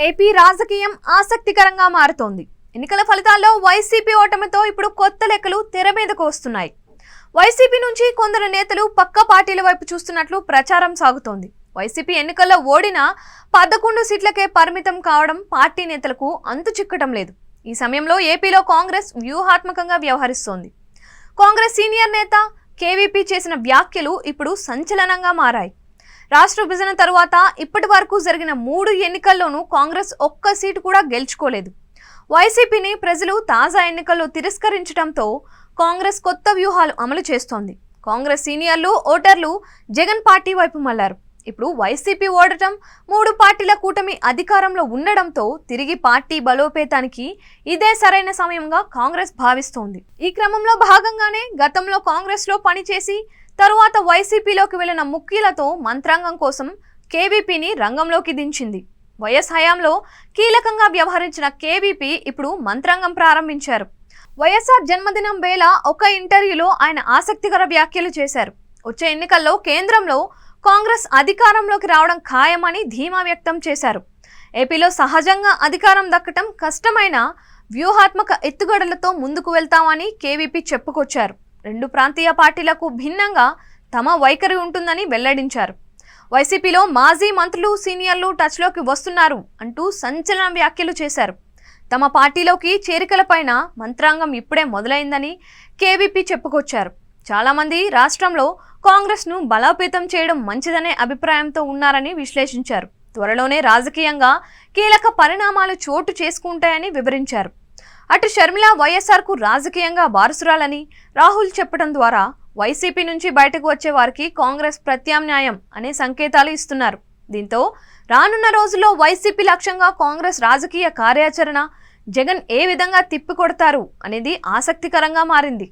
AP రాజకీయం ఆసక్తికరంగా మారుతోంది. ఎన్నికల ఫలితాల్లో వైసీపీ ఓటమితో ఇప్పుడు కొత్త లెక్కలు తెర మీదకు వస్తున్నాయి. వైసీపీ నుంచి కొందరు నేతలు పక్క పార్టీల వైపు చూస్తున్నట్లు ప్రచారం సాగుతోంది. వైసీపీ ఎన్నికల్లో ఓడిన 11 సీట్లకే పరిమితం కావడం పార్టీ నేతలకు అంతు చిక్కటం లేదు. ఈ సమయంలో ఏపీలో కాంగ్రెస్ వ్యూహాత్మకంగా వ్యవహరిస్తోంది. కాంగ్రెస్ సీనియర్ నేత కేవీపీ చేసిన వ్యాఖ్యలు ఇప్పుడు సంచలనంగా మారాయి. రాష్ట్ర విభజన తరువాత ఇప్పటి వరకు జరిగిన 3 ఎన్నికల్లోనూ కాంగ్రెస్ ఒక్క సీటు కూడా గెలుచుకోలేదు. వైసీపీని ప్రజలు తాజా ఎన్నికల్లో తిరస్కరించడంతో కాంగ్రెస్ కొత్త వ్యూహాలు అమలు చేస్తోంది. కాంగ్రెస్ సీనియర్లు, ఓటర్లు జగన్ పార్టీ వైపు మళ్లారు. ఇప్పుడు వైసీపీ ఓడటం, 3 పార్టీల కూటమి అధికారంలో ఉండడంతో తిరిగి పార్టీ బలోపేతానికి ఇదే సరైన సమయంగా కాంగ్రెస్ భావిస్తోంది. ఈ క్రమంలో భాగంగానే గతంలో కాంగ్రెస్లో పనిచేసి తరువాత వైసీపీలోకి వెళ్లిన ముఖ్యులతో మంత్రాంగం కోసం కేవీపీని రంగంలోకి దించింది. వైఎస్ హయాంలో కీలకంగా వ్యవహరించిన కేవీపీ ఇప్పుడు మంత్రాంగం ప్రారంభించారు. వైఎస్ఆర్ జన్మదినం వేళ ఒక ఇంటర్వ్యూలో ఆయన ఆసక్తికర వ్యాఖ్యలు చేశారు. వచ్చే ఎన్నికల్లో కేంద్రంలో కాంగ్రెస్ అధికారంలోకి రావడం ఖాయమని ధీమా వ్యక్తం చేశారు. ఏపీలో సహజంగా అధికారం దక్కటం కష్టమైన వ్యూహాత్మక ఎత్తుగడలతో ముందుకు వెళ్తామని కేవీపీ చెప్పుకొచ్చారు. 2 ప్రాంతీయ పార్టీలకు భిన్నంగా తమ వైఖరి ఉంటుందని వెల్లడించారు. వైసీపీలో మాజీ మంత్రులు, సీనియర్లు టచ్లోకి వస్తున్నారు అంటూ సంచలన వ్యాఖ్యలు చేశారు. తమ పార్టీలోకి చేరికలపైన మంత్రాంగం ఇప్పుడే మొదలైందని కేవీపీ చెప్పుకొచ్చారు. చాలామంది రాష్ట్రంలో కాంగ్రెస్ను బలోపేతం చేయడం మంచిదనే అభిప్రాయంతో ఉన్నారని విశ్లేషించారు. త్వరలోనే రాజకీయంగా కీలక పరిణామాలు చోటు చేసుకుంటాయని వివరించారు. అటు షర్మిల వైఎస్ఆర్కు రాజకీయంగా వారసురాలని రాహుల్ చెప్పడం ద్వారా వైసీపీ నుంచి బయటకు వచ్చే వారికి కాంగ్రెస్ ప్రత్యామ్నాయం అనే సంకేతాలు ఇస్తున్నారు. దీంతో రానున్న రోజుల్లో వైసీపీ లక్ష్యంగా కాంగ్రెస్ రాజకీయ కార్యాచరణ జగన్ ఏ విధంగా తిప్పికొడతారు అనేది ఆసక్తికరంగా మారింది.